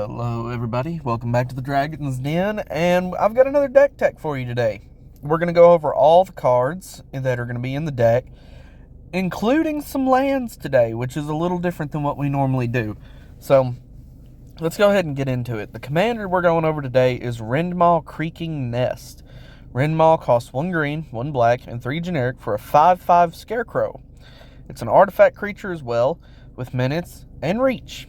Hello everybody, welcome back to the Dragon's Den, and I've got another deck tech for you today. We're going to go over all the cards that are going to be in the deck, including some lands today, which is a little different than what we normally do. So, let's go ahead and get into it. The commander we're going over today is Rendmaw Creaking Nest. Rendmaw costs 1 green, 1 black, and 3 generic for a 5/5 Scarecrow. It's an artifact creature as well, with menace and reach.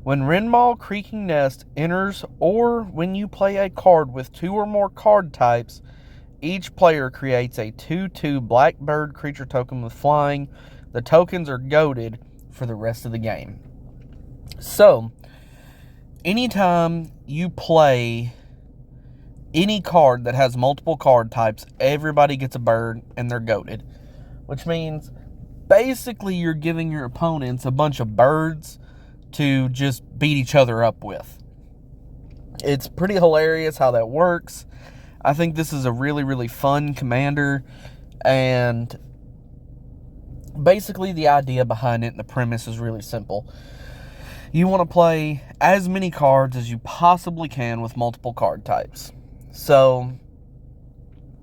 When Rendmaw Creaking Nest enters, or when you play a card with 2 or more card types, each player creates a 2/2 black bird creature token with flying. The tokens are goated for the rest of the game. So, anytime you play any card that has multiple card types, everybody gets a bird and they're goated. Which means, basically you're giving your opponents a bunch of birds to just beat each other up with. It's pretty hilarious how that works. I think this is a really fun commander, and basically the idea behind it and the premise is really simple. You want to play as many cards as you possibly can with multiple card types. So,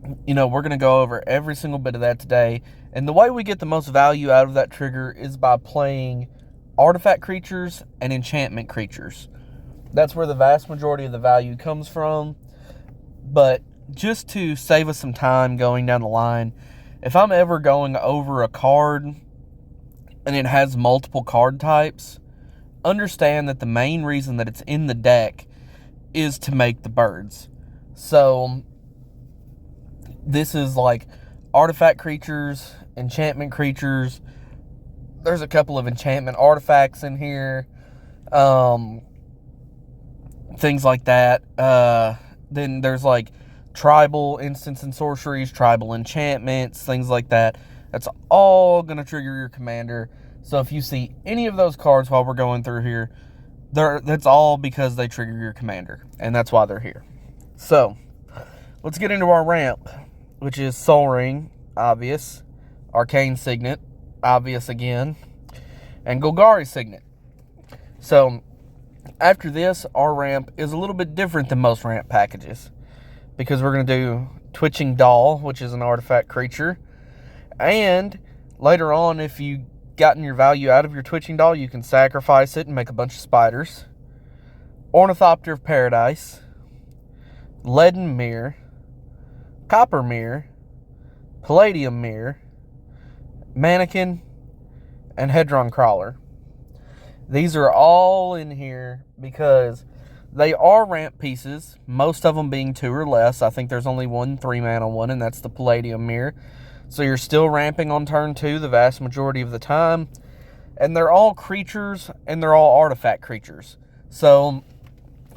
we're going to go over every single bit of that today, and the way we get the most value out of that trigger is by playing artifact creatures and enchantment creatures. That's where the vast majority of the value comes from. But just to save us some time going down the line, if I'm ever going over a card and it has multiple card types, understand that the main reason that it's in the deck is to make the birds. So this is like artifact creatures, enchantment creatures. There's a couple of enchantment artifacts in here. Things like that. Then there's like tribal instants and sorceries, tribal enchantments, things like that. That's all going to trigger your commander. So if you see any of those cards while we're going through here, that's all because they trigger your commander. And that's why they're here. So, let's get into our ramp, which is Soul Ring, obvious. Arcane Signet, obvious again, and Golgari Signet. So, after this, our ramp is a little bit different than most ramp packages, because we're going to do Twitching Doll, which is an artifact creature, and later on, if you've gotten your value out of your Twitching Doll, you can sacrifice it and make a bunch of spiders. Ornithopter of Paradise, Leaden Mirror, Copper Mirror, Palladium Mirror, Mannequin, and Hedron Crawler. These are all in here because they are ramp pieces, most of them being 2 or less. I think there's only one 3-mana one, and that's the Palladium Mirror. So you're still ramping on turn 2 the vast majority of the time. And they're all creatures, and they're all artifact creatures. So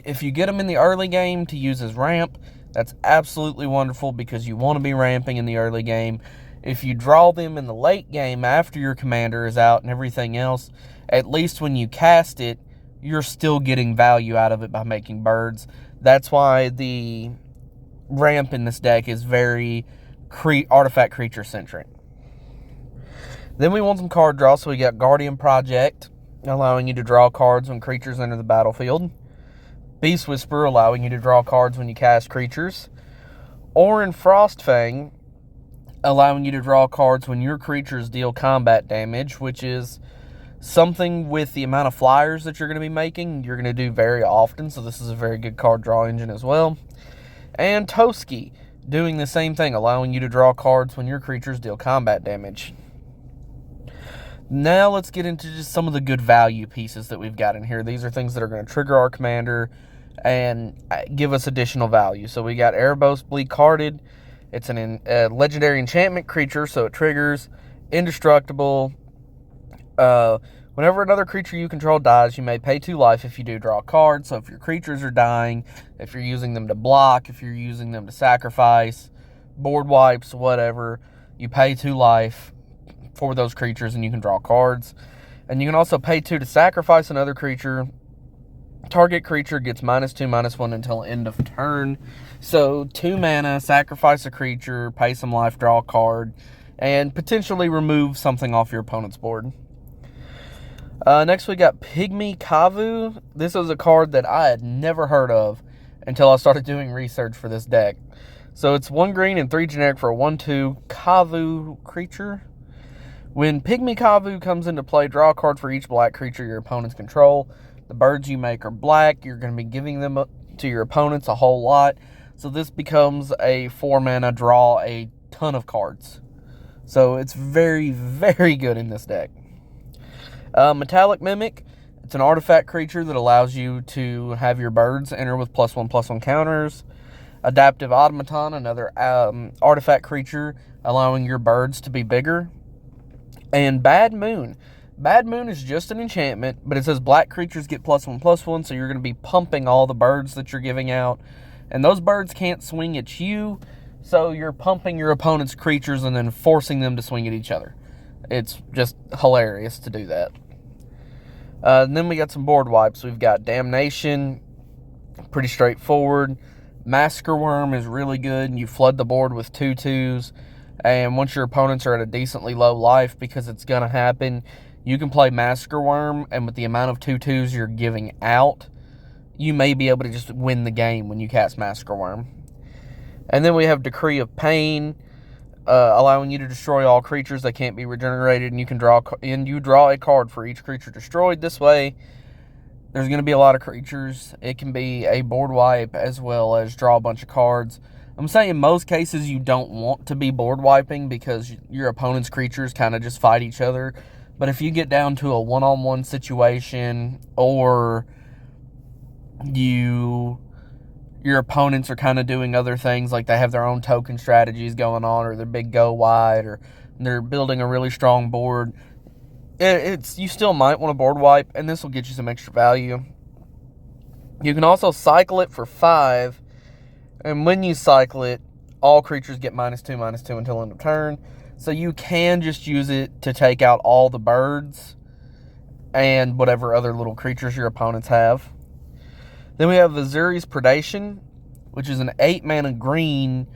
if you get them in the early game to use as ramp, that's absolutely wonderful because you want to be ramping in the early game. If you draw them in the late game after your commander is out and everything else, at least when you cast it, you're still getting value out of it by making birds. That's why the ramp in this deck is very artifact creature centric. Then we want some card draw, so we got Guardian Project, allowing you to draw cards when creatures enter the battlefield. Beast Whisper, allowing you to draw cards when you cast creatures. Orin Frostfang, allowing you to draw cards when your creatures deal combat damage, which is something with the amount of flyers that you're going to be making, you're going to do very often, so this is a very good card draw engine as well. And Toski, doing the same thing, allowing you to draw cards when your creatures deal combat damage. Now let's get into just some of the good value pieces that we've got in here. These are things that are going to trigger our commander and give us additional value. So we got Erebos Bleak Hearted. It's a legendary enchantment creature, so it triggers indestructible. Whenever another creature you control dies, you may pay 2 life if you do draw a card. So if your creatures are dying, if you're using them to block, if you're using them to sacrifice, board wipes, whatever, you pay 2 life for those creatures and you can draw cards. And you can also pay 2 to sacrifice another creature. Target creature gets -2/-1 until end of turn. So 2 mana, sacrifice a creature, pay some life, draw a card, and potentially remove something off your opponent's board. Next we got Pygm Kavu. This is a card that I had never heard of until I started doing research for this deck. So it's 1 green and 3 generic for a 1/2 Kavu creature. When Pygm Kavu comes into play, draw a card for each black creature your opponents control. The birds you make are black. You're going to be giving them to your opponents a whole lot. So this becomes a 4 mana draw a ton of cards. So it's very, very good in this deck. Metallic Mimic. It's an artifact creature that allows you to have your birds enter with +1/+1 counters. Adaptive Automaton, another artifact creature allowing your birds to be bigger. And Bad Moon. Bad Moon is just an enchantment, but it says black creatures get +1/+1, so you're going to be pumping all the birds that you're giving out. And those birds can't swing at you, so you're pumping your opponent's creatures and then forcing them to swing at each other. It's just hilarious to do that. And then we got some board wipes. We've got Damnation, pretty straightforward. Massacre Worm is really good, and you flood the board with 2/2s. And once your opponents are at a decently low life, because it's going to happen, you can play Massacre Worm, and with the amount of 2/2s you're giving out, you may be able to just win the game when you cast Massacre Worm. And then we have Decree of Pain, allowing you to destroy all creatures that can't be regenerated, and you draw a card for each creature destroyed. This way, there's going to be a lot of creatures. It can be a board wipe as well as draw a bunch of cards. I'm saying in most cases you don't want to be board wiping because your opponent's creatures kind of just fight each other. But if you get down to a one-on-one situation, or your opponents are kind of doing other things, like they have their own token strategies going on, or they're big go wide, or they're building a really strong board, you still might want to board wipe, and this will get you some extra value. You can also cycle it for 5, and when you cycle it, all creatures get -2/-2 until end of turn. So you can just use it to take out all the birds and whatever other little creatures your opponents have. Then we have Azuri's Predation, which is an 8 mana green,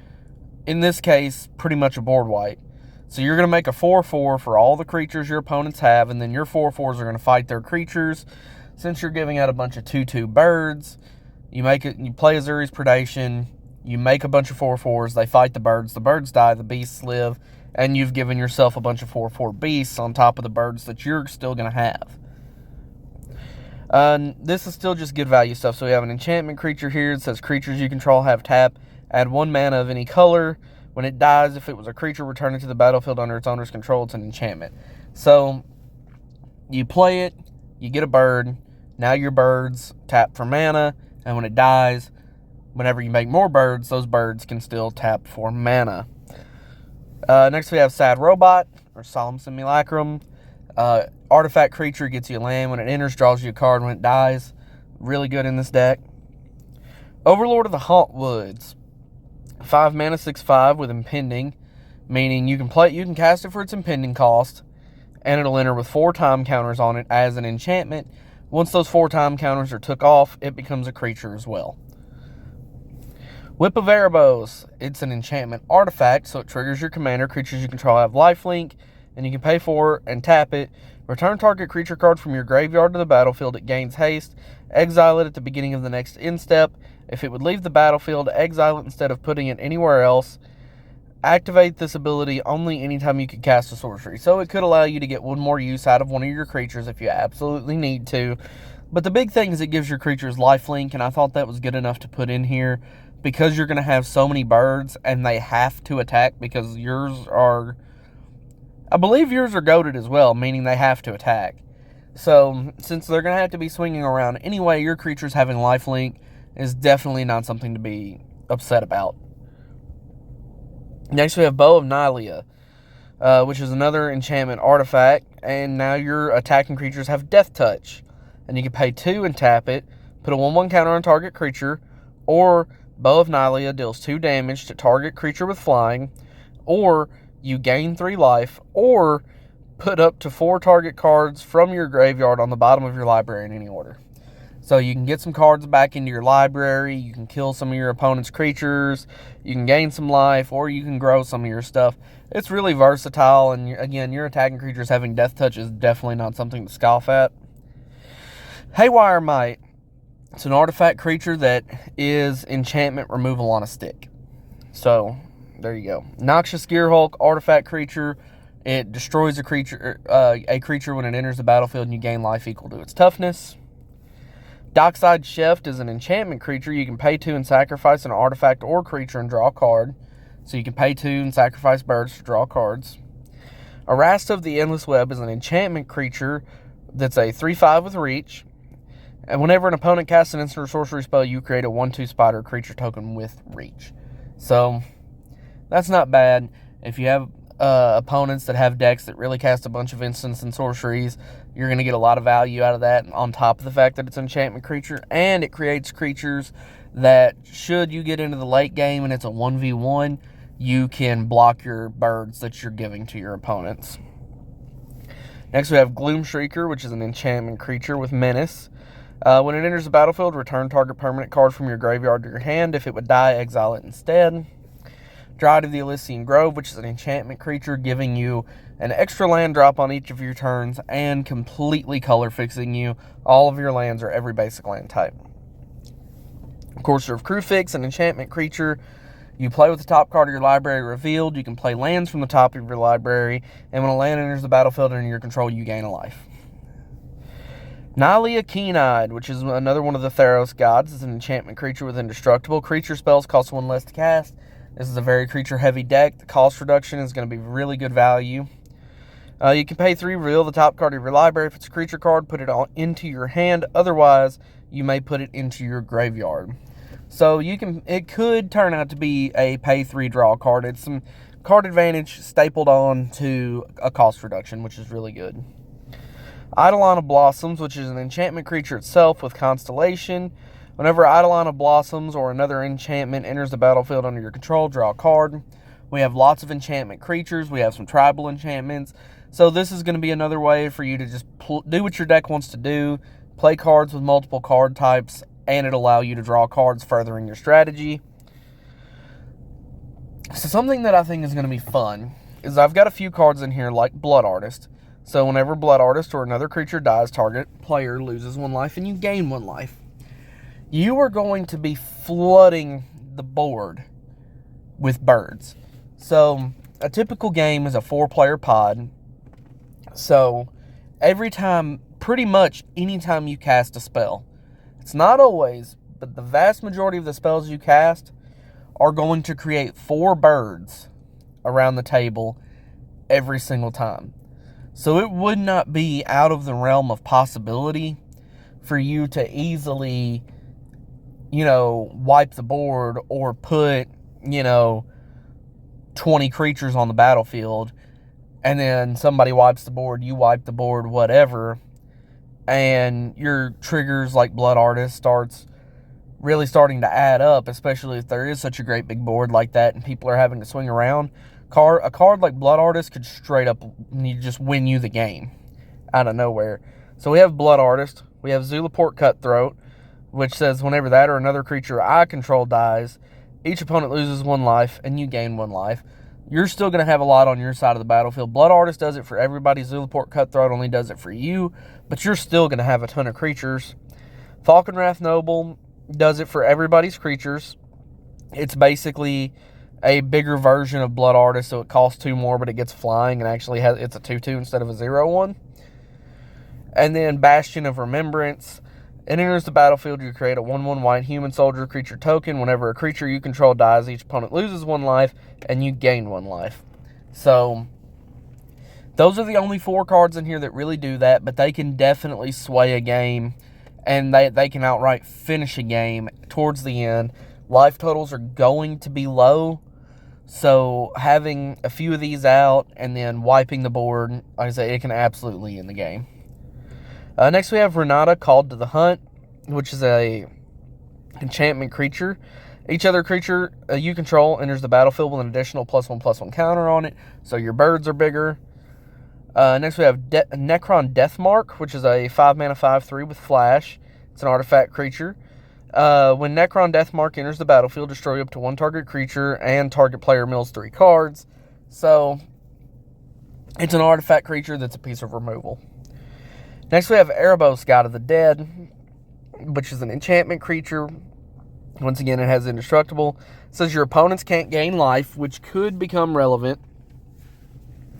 in this case, pretty much a board wipe. So you're going to make a 4/4 for all the creatures your opponents have, and then your 4/4s are going to fight their creatures. Since you're giving out a bunch of 2/2 birds, you play Azuri's Predation, you make a bunch of 4/4s, they fight the birds die, the beasts live, and you've given yourself a bunch of 4/4 beasts on top of the birds that you're still going to have. This is still just good value stuff. So we have an enchantment creature here. It says creatures you control have tap. Add 1 mana of any color. When it dies, if it was a creature, return it to the battlefield under its owner's control. It's an enchantment. So you play it, you get a bird. Now your birds tap for mana, and when it dies, whenever you make more birds, those birds can still tap for mana. Next we have Sad Robot, or Solemn Simulacrum. Artifact creature, gets you a land. When it enters, draws you a card. When it dies, really good in this deck. Overlord of the Hauntwoods, 5 mana, 6/5 with impending, meaning you can cast it for its impending cost, and it'll enter with 4 time counters on it as an enchantment. Once those 4 time counters are took off, it becomes a creature as well. Whip of Erebos, it's an enchantment artifact, so it triggers your commander. Creatures you control have lifelink, and you can pay for it and tap it. Return target creature card from your graveyard to the battlefield. It gains haste. Exile it at the beginning of the next end step. If it would leave the battlefield, exile it instead of putting it anywhere else. Activate this ability only anytime you can cast a sorcery. So it could allow you to get 1 more use out of one of your creatures if you absolutely need to. But the big thing is it gives your creatures lifelink, and I thought that was good enough to put in here because you're going to have so many birds and they have to attack because I believe yours are goated as well, meaning they have to attack. So, since they're going to have to be swinging around anyway, your creatures having lifelink is definitely not something to be upset about. Next, we have Bow of Niia, which is another enchantment artifact, and now your attacking creatures have Death Touch. And you can pay 2 and tap it, put a 1/1 counter on target creature, or Bow of Niia deals 2 damage to target creature with flying, or you gain 3 life, or put up to 4 target cards from your graveyard on the bottom of your library in any order. So you can get some cards back into your library, you can kill some of your opponent's creatures, you can gain some life, or you can grow some of your stuff. It's really versatile, and again, your attacking creatures having Death Touch is definitely not something to scoff at. Haywire Might. It's an artifact creature that is enchantment removal on a stick. So, there you go. Noxious Gearhulk, artifact creature. It destroys a creature when it enters the battlefield and you gain life equal to its toughness. Docside Shift is an enchantment creature. You can pay 2 and sacrifice an artifact or creature and draw a card. So you can pay 2 and sacrifice birds to draw cards. Aras of the Endless Web is an enchantment creature that's a 3/5 with reach. And whenever an opponent casts an instant or sorcery spell, you create a 1/2 spider creature token with reach. So, that's not bad. If you have opponents that have decks that really cast a bunch of instants and sorceries, you're going to get a lot of value out of that, on top of the fact that it's an enchantment creature, and it creates creatures that, should you get into the late game and it's a 1v1, you can block your birds that you're giving to your opponents. Next we have Gloom Shrier, which is an enchantment creature with menace. When it enters the battlefield, return target permanent card from your graveyard to your hand. If it would die, exile it instead. Dryad of the Elysian Grove, which is an enchantment creature, giving you an extra land drop on each of your turns and completely color fixing you all of your lands or every basic land type. Courser of Crufix, an enchantment creature. You play with the top card of your library revealed. You can play lands from the top of your library, and when a land enters the battlefield under your control, you gain a life. Niia, N Aide, which is another one of the Theros gods. It's an enchantment creature with indestructible. Creature spells cost 1 less to cast. This is a very creature-heavy deck. The cost reduction is going to be really good value. You can pay 3, reveal the top card of your library. If it's a creature card, put it into your hand. Otherwise, you may put it into your graveyard. So it could turn out to be a pay 3 draw card. It's some card advantage stapled on to a cost reduction, which is really good. Eidolon of Blossoms, which is an enchantment creature itself with Constellation. Whenever Eidolon of Blossoms or another enchantment enters the battlefield under your control, draw a card. We have lots of enchantment creatures. We have some tribal enchantments. So this is going to be another way for you to just do what your deck wants to do, play cards with multiple card types, and it'll allow you to draw cards furthering your strategy. So something that I think is going to be fun is I've got a few cards in here like Blood Artist. So whenever Blood Artist or another creature dies, target player loses 1 life and you gain 1 life. You are going to be flooding the board with birds. So a typical game is a 4-player pod. So every time, pretty much anytime you cast a spell, it's not always, but the vast majority of the spells you cast are going to create 4 birds around the table every single time. So it would not be out of the realm of possibility for you to easily, wipe the board or put, 20 creatures on the battlefield, and then somebody wipes the board, you wipe the board, whatever, and your triggers like Blood Artist starting to add up, especially if there is such a great big board like that and people are having to swing around. A card like Blood Artist could straight up just win you the game out of nowhere. So we have Blood Artist, we have Zulaport Cutthroat, which says whenever that or another creature I control dies, each opponent loses 1 life and you gain 1 life. You're still going to have a lot on your side of the battlefield. Blood Artist does it for everybody. Zulaport Cutthroat only does it for you, but you're still going to have a ton of creatures. Falcon Wrath Noble does it for everybody's creatures. It's basically a bigger version of Blood Artist, so it costs 2 more, but it gets flying and actually it's a 2/2 instead of a 0/1. And then Bastion of Remembrance. It enters the battlefield, you create a 1/1 white human soldier creature token. Whenever a creature you control dies, each opponent loses 1 life, and you gain 1 life. So, those are the only 4 cards in here that really do that, but they can definitely sway a game, and they can outright finish a game towards the end. Life totals are going to be low, so having a few of these out and then wiping the board, like I say, it can absolutely end the game. Next we have Rata, Called to the Hunt, which is a enchantment creature. Each other creature you control enters the battlefield with an additional +1/+1 counter on it, so your birds are bigger. Next we have Necron Deathmark, which is a 5-mana 5/3 with flash. It's an artifact creature. When Necron Deathmark enters the battlefield, destroy up to one target creature, and target player mills 3 cards. So, it's an artifact creature that's a piece of removal. Next we have Aros, God of the Dead, which is an enchantment creature. Once again, it has indestructible. It says your opponents can't gain life, which could become relevant.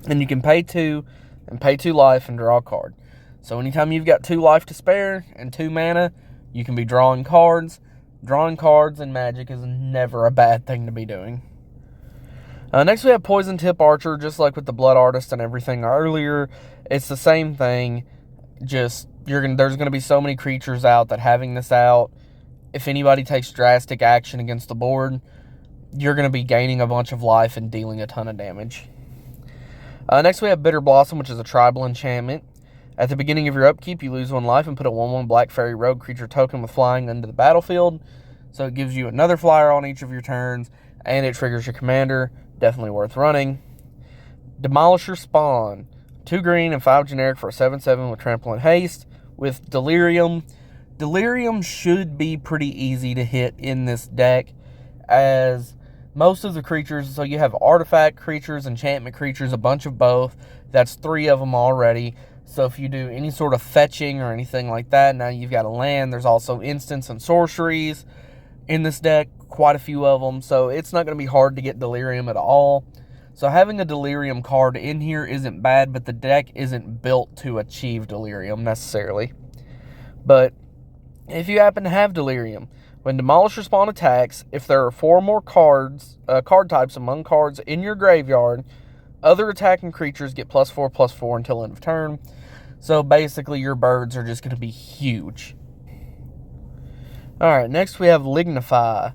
And you can pay 2 and pay 2 life and draw a card. So anytime you've got 2 life to spare and 2 mana, you can be drawing cards. Drawing cards in Magic is never a bad thing to be doing. Next we have Poison Tip Archer, just like with the Blood Artist and everything earlier. It's the same thing, just there's going to be so many creatures out that having this out, if anybody takes drastic action against the board, you're going to be gaining a bunch of life and dealing a ton of damage. Next we have Bitter Blossom, which is a tribal enchantment. At the beginning of your upkeep, you lose 1 life and put a 1/1 Black Fairy Rogue creature token with flying into the battlefield. So it gives you another flyer on each of your turns, and it triggers your commander. Definitely worth running. Demolisher Spawn. 2 green and 5 generic for a 7/7 with trample and haste. With Delirium. Delirium should be pretty easy to hit in this deck, as most of the creatures, so you have artifact creatures, enchantment creatures, a bunch of both. That's 3 of them already. So if you do any sort of fetching or anything like that, now you've got a land. There's also instants and sorceries in this deck, quite a few of them. So it's not going to be hard to get Delirium at all. So having a Delirium card in here isn't bad, but the deck isn't built to achieve Delirium necessarily. But if you happen to have Delirium, when Demolisher Spawn attacks, if there are 4 more cards, card types among cards in your graveyard, other attacking creatures get +4/+4 until end of turn. So basically your birds are just going to be huge. Alright, next we have Lignify.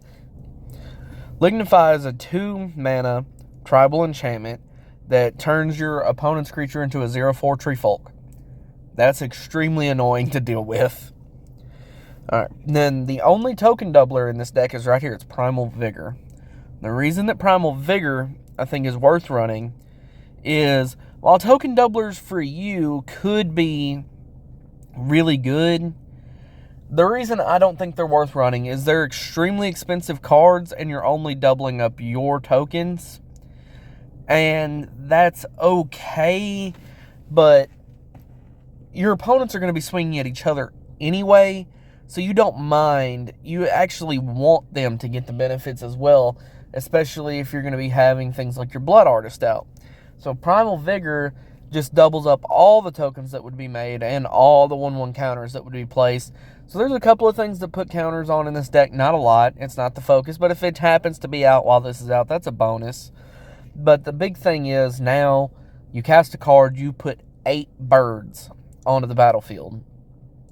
Lignify is a 2-mana tribal enchantment that turns your opponent's creature into a 0/4 tree folk. That's extremely annoying to deal with. Alright, then the only token doubler in this deck is right here. It's Primal Vigor. The reason that Primal Vigor, I think, is worth running is, while token doublers for you could be really good, the reason I don't think they're worth running is they're extremely expensive cards and you're only doubling up your tokens. And that's okay, but your opponents are going to be swinging at each other anyway, so you don't mind. You actually want them to get the benefits as well, especially if you're going to be having things like your Blood Artist out. So Primal Vigor just doubles up all the tokens that would be made and all the 1/1 counters that would be placed. So there's a couple of things to put counters on in this deck. Not a lot. It's not the focus, but if it happens to be out while this is out, that's a bonus. But the big thing is, now you cast a card, you put 8 birds onto the battlefield.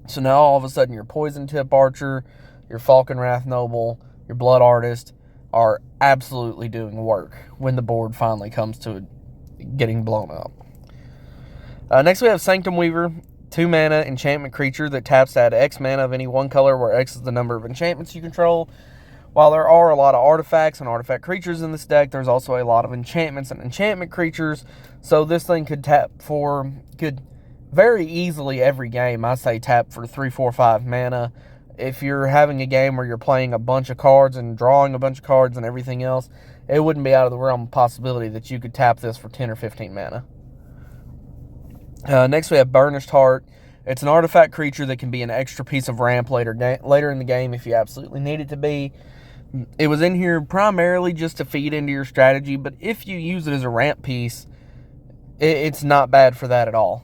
So now all of a sudden your Poison Tip Archer, your Falcon Wrath Noble, your Blood Artist are absolutely doing work when the board finally comes to getting blown up. Next we have Sanctum Weaver, 2-mana enchantment creature that taps to add X mana of any one color, where X is the number of enchantments you control. While there are a lot of artifacts and artifact creatures in this deck, there's also a lot of enchantments and enchantment creatures. So this thing could very easily every game, I say, tap for 3, 4, 5 mana. If you're having a game where you're playing a bunch of cards and drawing a bunch of cards and everything else, it wouldn't be out of the realm of possibility that you could tap this for 10 or 15 mana. Next we have Burnished Heart. It's an artifact creature that can be an extra piece of ramp later in the game if you absolutely need it to be. It was in here primarily just to feed into your strategy, but if you use it as a ramp piece, it's not bad for that at all.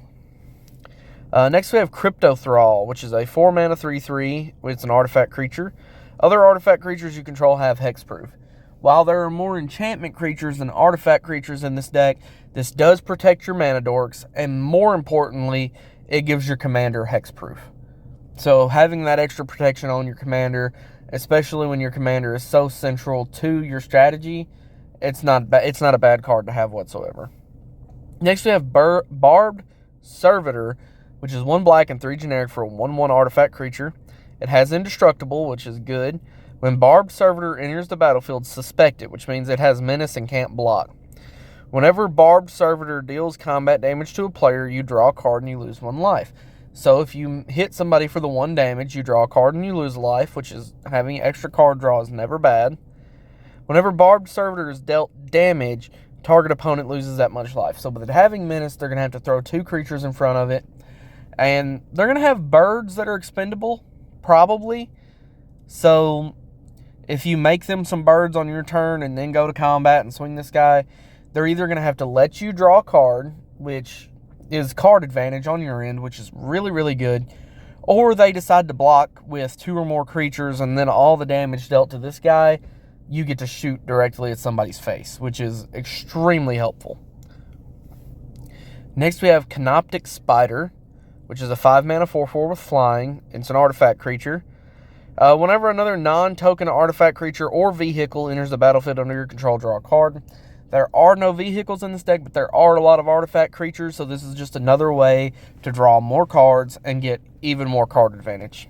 Next we have Crypto Thrall, which is a 4-mana 3/3. It's an artifact creature. Other artifact creatures you control have hexproof. While there are more enchantment creatures than artifact creatures in this deck, this does protect your mana dorks, and more importantly, it gives your commander hexproof. So having that extra protection on your commander, especially when your commander is so central to your strategy, it's not a bad card to have whatsoever. Next we have Barbed Serpent, which is 1 black and 3 generic for a 1/1 artifact creature. It has indestructible, which is good. When Barbed Serpent enters the battlefield, suspect it, which means it has menace and can't block. Whenever Barbed Serpent deals combat damage to a player, you draw a card and you lose 1 life. So if you hit somebody for the 1 damage, you draw a card and you lose a life, which is having extra card draw is never bad. Whenever Barbed Serpent is dealt damage, target opponent loses that much life. So with it having Menace, they're going to have to throw 2 creatures in front of it. And they're going to have birds that are expendable, probably. So if you make them some birds on your turn and then go to combat and swing this guy, they're either going to have to let you draw a card, which is card advantage on your end, which is really, really good. Or they decide to block with 2 or more creatures, and then all the damage dealt to this guy, you get to shoot directly at somebody's face, which is extremely helpful. Next we have Canopic Spider, which is a 5-mana 4/4 with flying. It's an artifact creature. Whenever another non-token artifact creature or vehicle enters the battlefield under your control, draw a card. There are no vehicles in this deck, but there are a lot of artifact creatures, so this is just another way to draw more cards and get even more card advantage.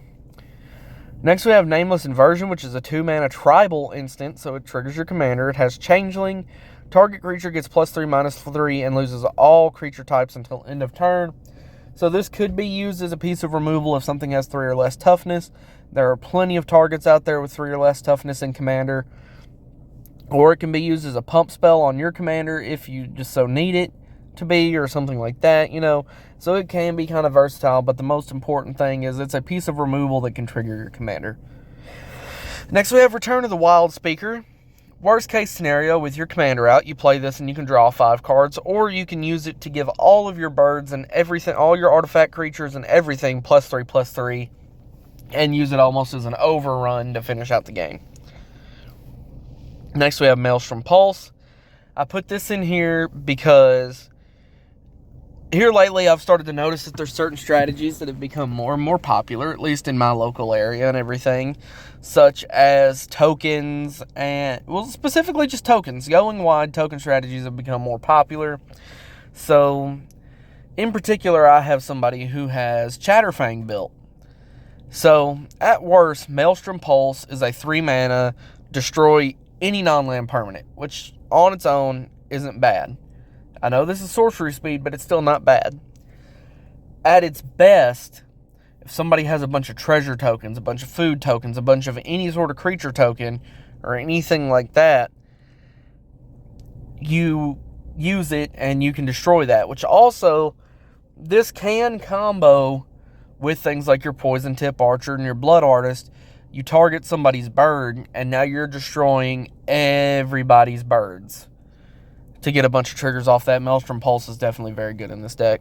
Next we have Nameless Inversion, which is a 2-mana tribal instant, so it triggers your commander. It has Changeling. Target creature gets +3/-3 and loses all creature types until end of turn. So this could be used as a piece of removal if something has 3 or less toughness. There are plenty of targets out there with 3 or less toughness in commander. Or it can be used as a pump spell on your commander if you just so need it to be, or something like that, you know. So it can be kind of versatile, but the most important thing is it's a piece of removal that can trigger your commander. Next we have Return of the Wild Speaker. Worst case scenario, with your commander out, you play this and you can draw 5 cards, or you can use it to give all of your birds and everything, all your artifact creatures and everything +3/+3, and use it almost as an overrun to finish out the game. Next we have Melstrom Pulse. I put this in here because here lately I've started to notice that there's certain strategies that have become more and more popular, at least in my local area and everything, such as tokens and, well, specifically just tokens. Going wide, token strategies have become more popular. So, in particular, I have somebody who has Chatterfang built. So, at worst, Melstrom Pulse is a 3-mana, destroy any non-land permanent, which on its own isn't bad. I know this is sorcery speed, but it's still not bad. At its best, if somebody has a bunch of treasure tokens, a bunch of food tokens, a bunch of any sort of creature token, or anything like that, you use it and you can destroy that, which also, this can combo with things like your Poison Tip Archer and your Blood Artist. You target somebody's bird, and now you're destroying everybody's birds. To get a bunch of triggers off that, Melstrom Pulse is definitely very good in this deck.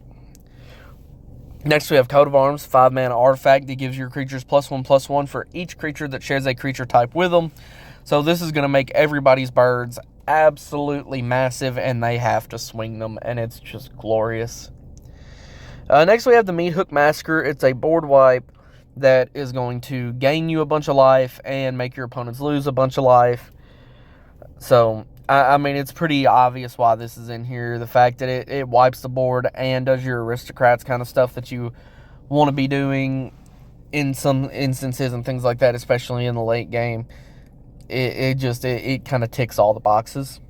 Next we have Coat of Arms, 5-mana artifact that gives your creatures +1/+1 for each creature that shares a creature type with them. So this is going to make everybody's birds absolutely massive, and they have to swing them, and it's just glorious. Next we have the Meat Hook Massacre. It's a board wipe that is going to gain you a bunch of life and make your opponents lose a bunch of life. So, I mean, it's pretty obvious why this is in here. The fact that it wipes the board and does your aristocrats kind of stuff that you want to be doing in some instances and things like that, especially in the late game. It kind of ticks all the boxes.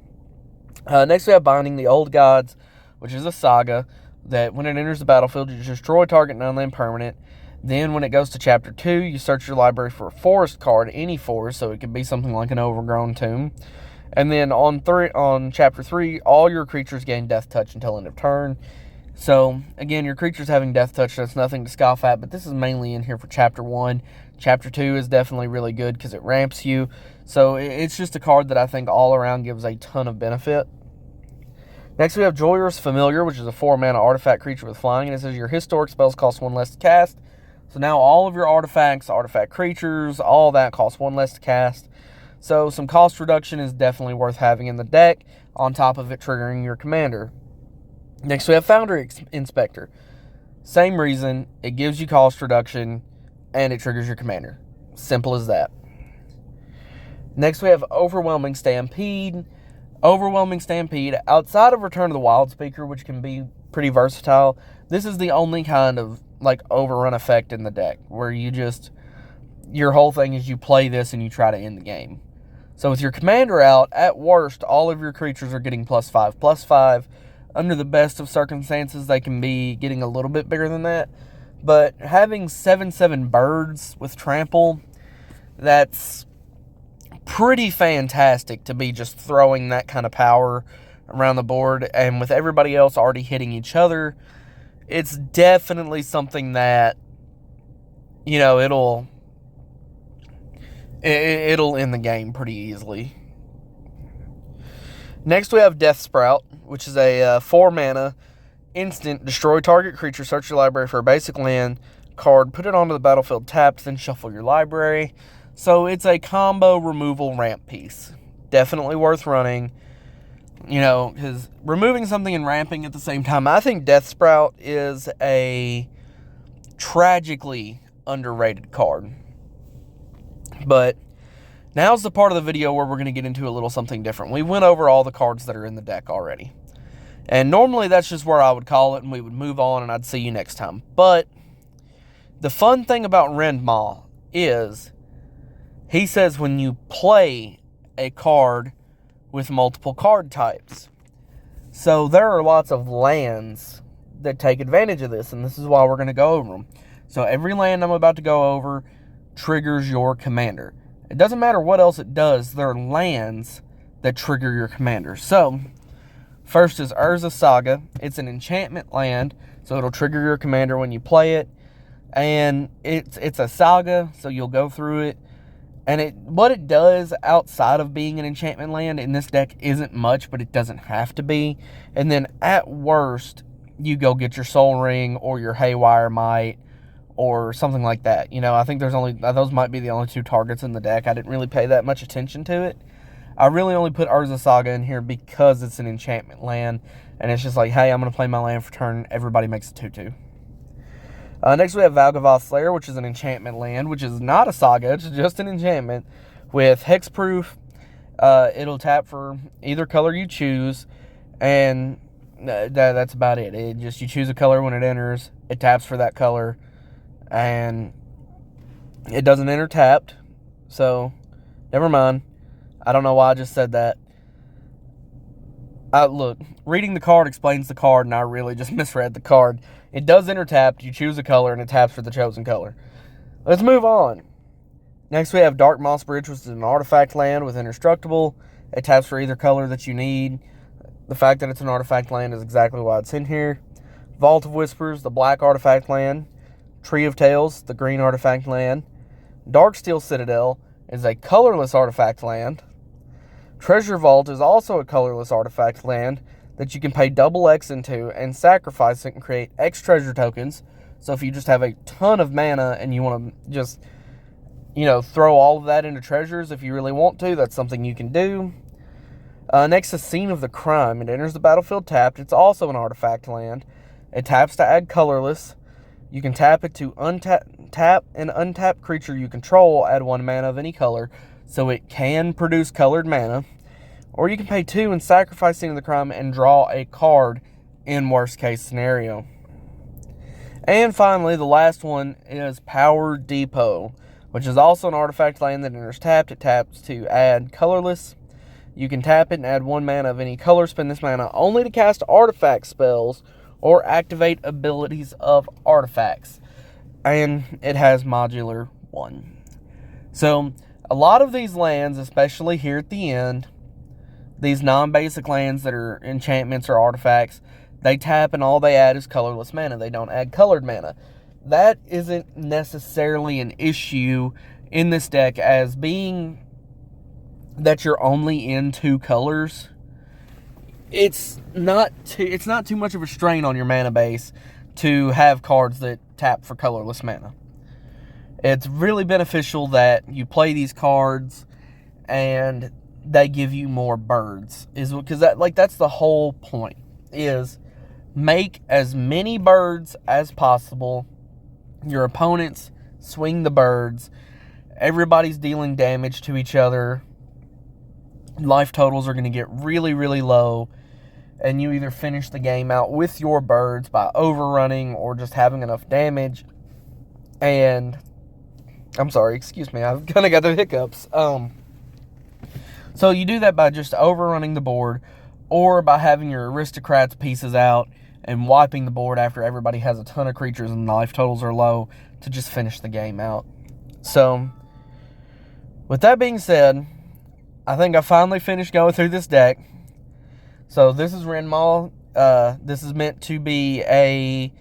Next we have Binding the Old Gods, which is a saga that when it enters the battlefield, you destroy target non-land permanent. Then when it goes to Chapter 2, you search your library for a forest card, any forest, so it could be something like an overgrown tomb. And then on Chapter 3, all your creatures gain Death Touch until end of turn. So, again, your creatures having Death Touch, that's nothing to scoff at, but this is mainly in here for Chapter 1. Chapter 2 is definitely really good because it ramps you. So, it's just a card that I think all around gives a ton of benefit. Next, we have Joyous Familiar, which is a 4-mana artifact creature with flying, and it says your historic spells cost 1 less to cast. So now all of your artifacts, artifact creatures, all that costs 1 less to cast. So some cost reduction is definitely worth having in the deck, on top of it triggering your commander. Next we have Foundry Inspector. Same reason, it gives you cost reduction, and it triggers your commander. Simple as that. Next we have Overwhelming Stampede. Overwhelming Stampede, outside of Return of the Wild Speaker, which can be pretty versatile, this is the only kind of like overrun effect in the deck where your whole thing is you play this and you try to end the game. So with your commander out, at worst, all of your creatures are getting +5/+5. Under the best of circumstances, they can be getting a little bit bigger than that. But having 7/7 birds with trample, that's pretty fantastic to be just throwing that kind of power around the board. And with everybody else already hitting each other, it's definitely something that, you know, it'll end the game pretty easily. Next we have Death Sprout, which is a 4-mana instant. Destroy target creature, search your library for a basic land card, put it onto the battlefield tapped, then shuffle your library. So it's a combo removal ramp piece. Definitely worth running. You know, because removing something and ramping at the same time, I think Death Sprout is a tragically underrated card. But now's the part of the video where we're going to get into a little something different. We went over all the cards that are in the deck already. And normally that's just where I would call it and we would move on and I'd see you next time. But the fun thing about Rendmaw is he says when you play a card with multiple card types. So there are lots of lands that take advantage of this, and this is why we're going to go over them. So every land I'm about to go over triggers your commander. It doesn't matter what else it does, there are lands that trigger your commander. So first is Urza Saga. It's an enchantment land, so it'll trigger your commander when you play it. And it's a saga, so you'll go through it. And what it does outside of being an enchantment land in this deck isn't much, but it doesn't have to be. And then at worst, you go get your Soul Ring or your Haywire Might or something like that. You know, I think those might be the only 2 targets in the deck. I didn't really pay that much attention to it. I really only put Urza Saga in here because it's an enchantment land. And it's just like, hey, I'm going to play my land for turn. Everybody makes a 2/2. Next we have Vaval Slayer, which is an enchantment land, which is not a saga, it's just an enchantment with hexproof. It'll tap for either color you choose, and that's about it. You choose a color when it enters, it taps for that color, and it doesn't enter tapped, so never mind. I don't know why I just said that. Look, reading the card explains the card, and I really just misread the card. It does enter tapped, you choose a color, and it taps for the chosen color. Let's move on. Next we have Dark Moss Bridge, which is an artifact land with indestructible. It taps for either color that you need. The fact that it's an artifact land is exactly why it's in here. Vault of Whispers, the black artifact land. Tree of Tales, the green artifact land. Darksteel Citadel is a colorless artifact land. Treasure Vault is also a colorless artifact land that you can pay double X into and sacrifice it and create X treasure tokens. So if you just have a ton of mana and you want to just, you know, throw all of that into treasures if you really want to, that's something you can do. Next is Scene of the Crime. It enters the battlefield tapped. It's also an artifact land. It taps to add colorless. You can tap it to tap an untapped creature you control, add 1 mana of any color, so it can produce colored mana. Or you can pay 2 and sacrifice Scene of the Crime and draw a card in worst case scenario. And finally, the last one is Power Depot, which is also an artifact land that enters tapped. It taps to add colorless. You can tap it and add 1 mana of any color. Spend this mana only to cast artifact spells or activate abilities of artifacts. And it has modular 1. So a lot of these lands, especially here at the end, these non-basic lands that are enchantments or artifacts, they tap and all they add is colorless mana. They don't add colored mana. That isn't necessarily an issue in this deck, as being that you're only in 2 colors. It's not too much of a strain on your mana base to have cards that tap for colorless mana. It's really beneficial that you play these cards and they give you more birds, because that's the whole point, is make as many birds as possible. Your opponents swing the birds. Everybody's dealing damage to each other. Life totals are going to get really, really low, and you either finish the game out with your birds by overrunning or just having enough damage. And I'm sorry, excuse me, I've kind of got the hiccups. So you do that by just overrunning the board, or by having your aristocrats pieces out and wiping the board after everybody has a ton of creatures and life totals are low to just finish the game out. So, with that being said, I think I finally finished going through this deck. So this is Rendmaw. This is meant to be a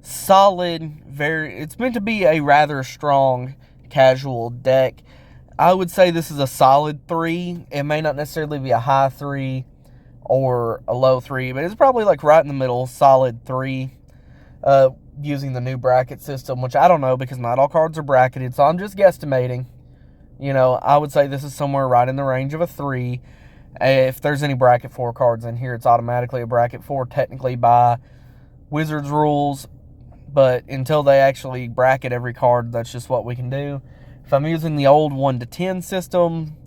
solid, it's meant to be a rather strong casual deck. I would say this is a solid 3. It may not necessarily be a high 3 or a low 3, but it's probably like right in the middle, solid 3. Using the new bracket system, which I don't know because not all cards are bracketed, so I'm just guesstimating. You know, I would say this is somewhere right in the range of a 3. If there's any bracket 4 cards in here, it's automatically a bracket 4 technically by Wizards rules. But until they actually bracket every card, that's just what we can do. If I'm using the old 1 to 10 system,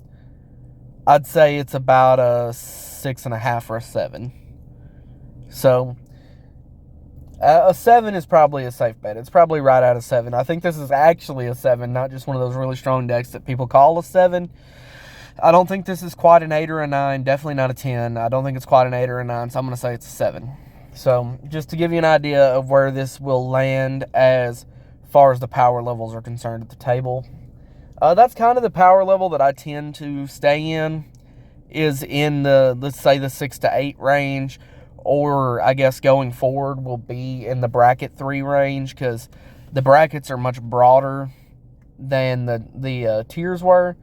I'd say it's about a 6.5 or a 7. So, a 7 is probably a safe bet. It's probably right at a 7. I think this is actually a 7, not just one of those really strong decks that people call a 7. I don't think this is quite an 8 or a 9. Definitely not a 10. I don't think it's quite an 8 or a 9, so I'm going to say it's a 7. So, just to give you an idea of where this will land as far as the power levels are concerned at the table. That's kind of the power level that I tend to stay in, is in the, let's say, the 6 to 8 range. Or, I guess, going forward will be in the bracket 3 range, because the brackets are much broader than the tiers were.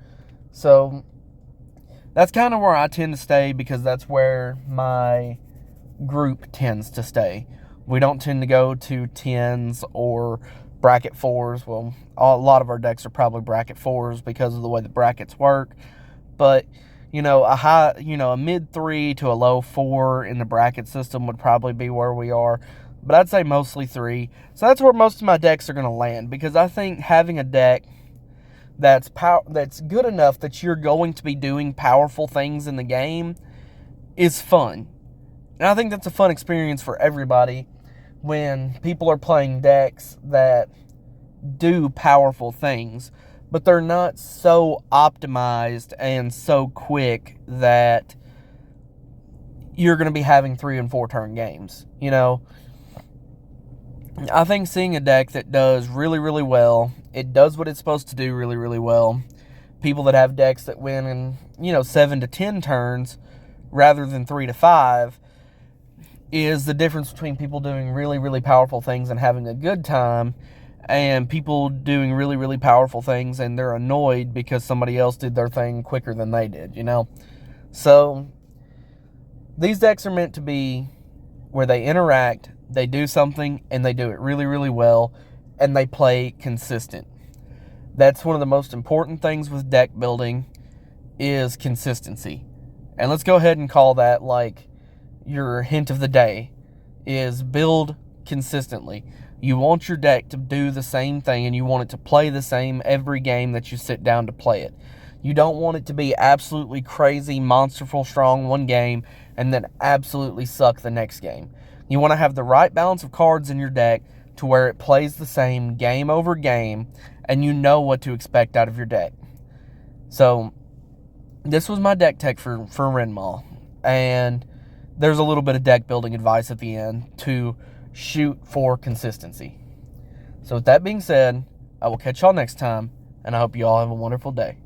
So, that's kind of where I tend to stay, because that's where my group tends to stay. We don't tend to go to 10s or bracket 4s. Well, a lot of our decks are probably bracket 4s because of the way the brackets work. But, you know, a mid 3 to a low 4 in the bracket system would probably be where we are. But I'd say mostly 3. So that's where most of my decks are going to land, because I think having a deck that's good enough that you're going to be doing powerful things in the game is fun. And I think that's a fun experience for everybody when people are playing decks that do powerful things, but they're not so optimized and so quick that you're going to be having 3 and 4 turn games. You know, I think seeing a deck that does really, really well, it does what it's supposed to do really, really well. People that have decks that win in, 7 to 10 turns rather than 3 to 5 is the difference between people doing really, really powerful things and having a good time, and people doing really, really powerful things and they're annoyed because somebody else did their thing quicker than they did, So, these decks are meant to be where they interact, they do something, and they do it really, really well, and they play consistent. That's one of the most important things with deck building, is consistency. And let's go ahead and call that like your hint of the day, is build consistently. You want your deck to do the same thing, and you want it to play the same every game that you sit down to play it. You don't want it to be absolutely crazy, monsterful strong one game, and then absolutely suck the next game. You want to have the right balance of cards in your deck to where it plays the same game over game, and you know what to expect out of your deck. So, this was my deck tech for Rendmaw, and there's a little bit of deck building advice at the end to shoot for consistency. So with that being said, I will catch y'all next time, and I hope you all have a wonderful day.